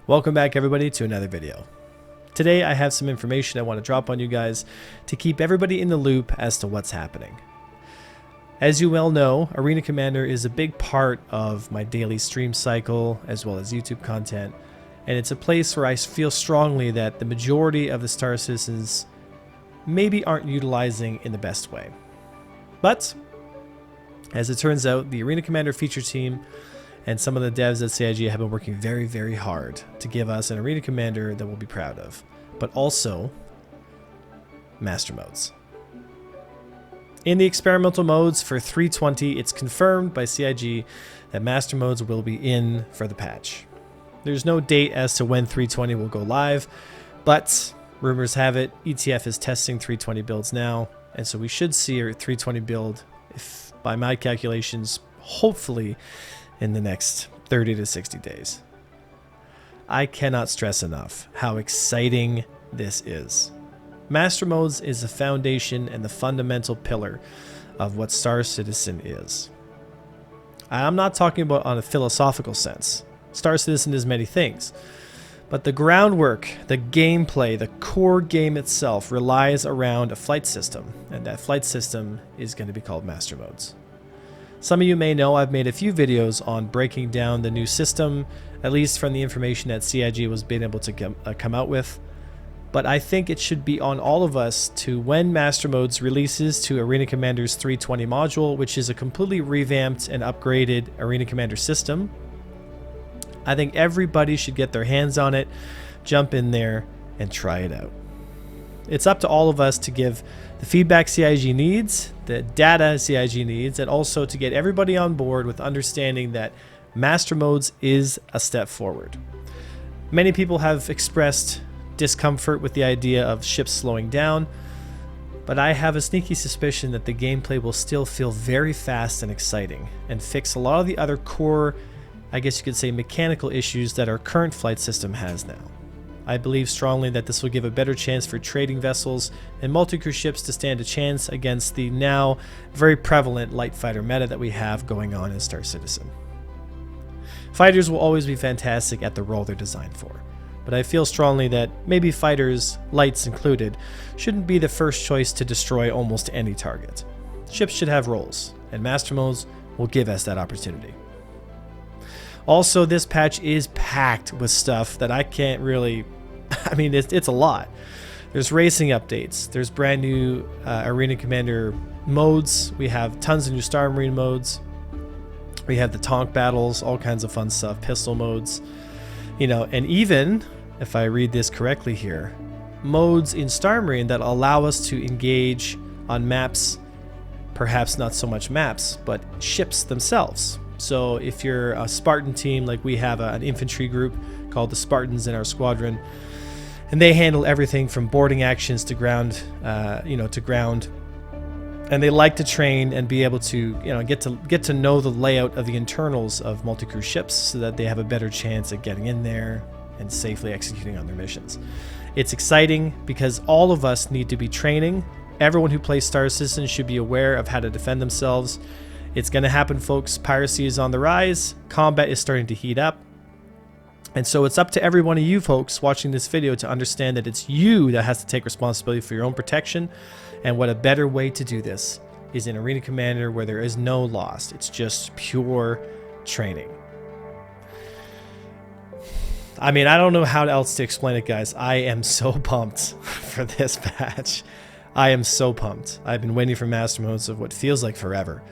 Welcome back everybody to another video. Today I have some information I want to drop on you guys to keep everybody in the loop as to what's happening. As you well know, Arena Commander is a big part of my daily stream cycle as well as YouTube content, and it's a place where I feel strongly that the majority of the Star Citizens maybe aren't utilizing in the best way. But as it turns out, the Arena Commander feature team and some of the devs at CIG have been working very, very hard to give us an Arena Commander that we'll be proud of, but also Master Modes. In the experimental modes for 3.20, it's confirmed by CIG that Master Modes will be in for the patch. There's no date as to when 3.20 will go live, but rumors have it ETF is testing 3.20 builds now, and so we should see a 3.20 build, if by my calculations, hopefully in the next 30 to 60 days. I cannot stress enough how exciting this is. Master Modes is the foundation and the fundamental pillar of what Star Citizen is. I'm not talking about on a philosophical sense. Star Citizen is many things, but the groundwork, the gameplay, the core game itself relies around a flight system, and that flight system is going to be called Master Modes. Some of you may know I've made a few videos on breaking down the new system, at least from the information that CIG was being able to come out with. But I think it should be on all of us to, when Master Modes releases to Arena Commander's 3.20 module, which is a completely revamped and upgraded Arena Commander system, I think everybody should get their hands on it, jump in there, and try it out. It's up to all of us to give the feedback CIG needs, the data CIG needs, and also to get everybody on board with understanding that Master Modes is a step forward. Many people have expressed discomfort with the idea of ships slowing down, but I have a sneaky suspicion that the gameplay will still feel very fast and exciting and fix a lot of the other core, I guess you could say, mechanical issues that our current flight system has now. I believe strongly that this will give a better chance for trading vessels and multi-crew ships to stand a chance against the now very prevalent light fighter meta that we have going on in Star Citizen. Fighters will always be fantastic at the role they're designed for, but I feel strongly that maybe fighters, lights included, shouldn't be the first choice to destroy almost any target. Ships should have roles, and Master Modes will give us that opportunity. Also, this patch is packed with stuff that I can't really, I mean, it's a lot. There's racing updates. There's brand new Arena Commander modes. We have tons of new Star Marine modes. We have the tonk battles, all kinds of fun stuff, pistol modes, you know, and even, if I read this correctly here, modes in Star Marine that allow us to engage on maps, perhaps not so much maps, but ships themselves. So if you're a Spartan team, like we have an infantry group called the Spartans in our squadron, and they handle everything from boarding actions to ground, to ground, and they like to train and be able to, get to know the layout of the internals of multi-crew ships so that they have a better chance at getting in there and safely executing on their missions. It's exciting because all of us need to be training. Everyone who plays Star Citizen should be aware of how to defend themselves. It's going to happen, folks. Piracy is on the rise. Combat is starting to heat up. And so it's up to every one of you folks watching this video to understand that it's you that has to take responsibility for your own protection. And what a better way to do this is in Arena Commander, where there is no loss. It's just pure training. I mean, I don't know how else to explain it, guys. I am so pumped for this patch. I am so pumped. I've been waiting for Master Modes of what feels like forever.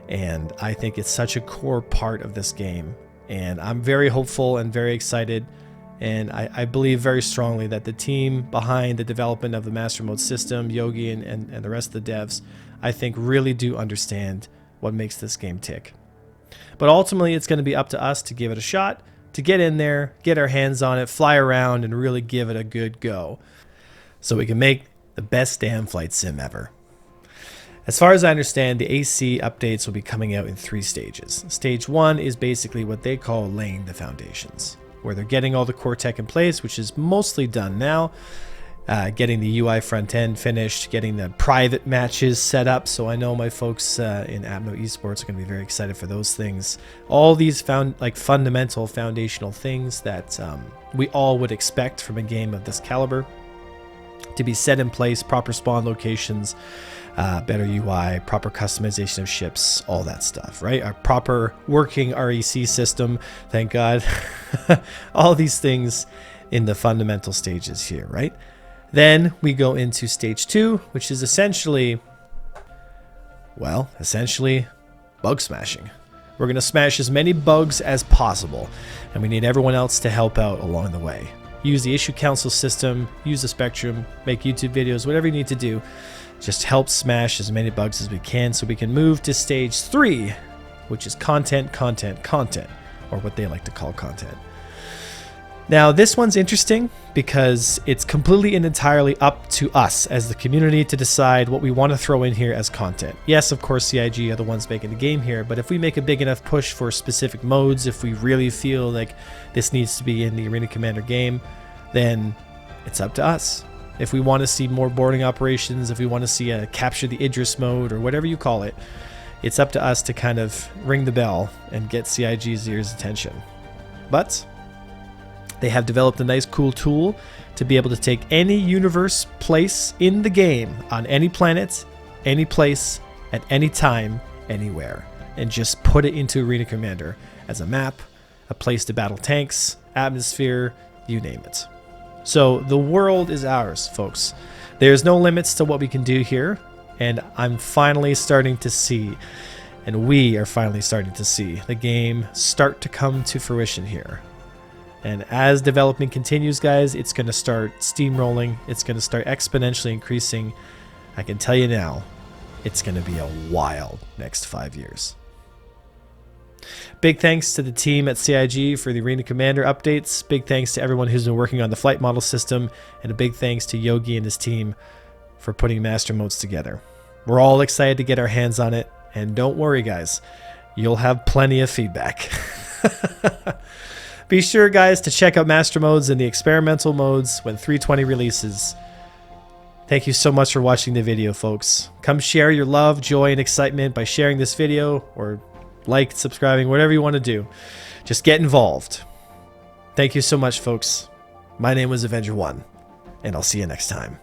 And I think it's such a core part of this game. And I'm very hopeful and very excited. And I believe very strongly that the team behind the development of the Master Mode system, Yogi and the rest of the devs, I think really do understand what makes this game tick. But ultimately, it's going to be up to us to give it a shot, to get in there, get our hands on it, fly around, and really give it a good go, so we can make the best damn flight sim ever. As far as I understand, the AC updates will be coming out in 3 stages. Stage 1 is basically what they call laying the foundations, where they're getting all the core tech in place, which is mostly done now. getting the UI front end finished, getting the private matches set up. So I know my folks in Abno Esports are going to be very excited for those things. All these fundamental, foundational things that we all would expect from a game of this caliber to be set in place, proper spawn locations, better UI, proper customization of ships, all that stuff, right? A proper working REC system, thank God. All these things in the fundamental stages here, right? Then we go into stage 2, which is essentially bug smashing. We're going to smash as many bugs as possible, and we need everyone else to help out along the way. Use the issue council system, use the Spectrum, make YouTube videos, whatever you need to do. Just help smash as many bugs as we can so we can move to stage 3, which is content, or what they like to call content. Now, this one's interesting because it's completely and entirely up to us as the community to decide what we want to throw in here as content. Yes, of course, CIG are the ones making the game here, but if we make a big enough push for specific modes, if we really feel like this needs to be in the Arena Commander game, then it's up to us. If we want to see more boarding operations, if we want to see a capture the Idris mode or whatever you call it, it's up to us to kind of ring the bell and get CIG's ears' attention. But they have developed a nice cool tool to be able to take any universe place in the game on any planet, any place, at any time, anywhere, and just put it into Arena Commander as a map, a place to battle tanks, atmosphere, you name it. So the world is ours, folks. There's no limits to what we can do here, and I'm finally starting to see, and we are finally starting to see, the game start to come to fruition here. And as development continues, guys, it's going to start steamrolling. It's going to start exponentially increasing. I can tell you now, it's going to be a wild next 5 years. Big thanks to the team at CIG for the Arena Commander updates. Big thanks to everyone who's been working on the flight model system. And a big thanks to Yogi and his team for putting master modes together. We're all excited to get our hands on it. And don't worry, guys, you'll have plenty of feedback. Be sure, guys, to check out master modes and the experimental modes when 320 releases. Thank you so much for watching the video, folks. Come share your love, joy, and excitement by sharing this video or like, subscribing, whatever you want to do. Just get involved. Thank you so much, folks. My name was Avenger1, and I'll see you next time.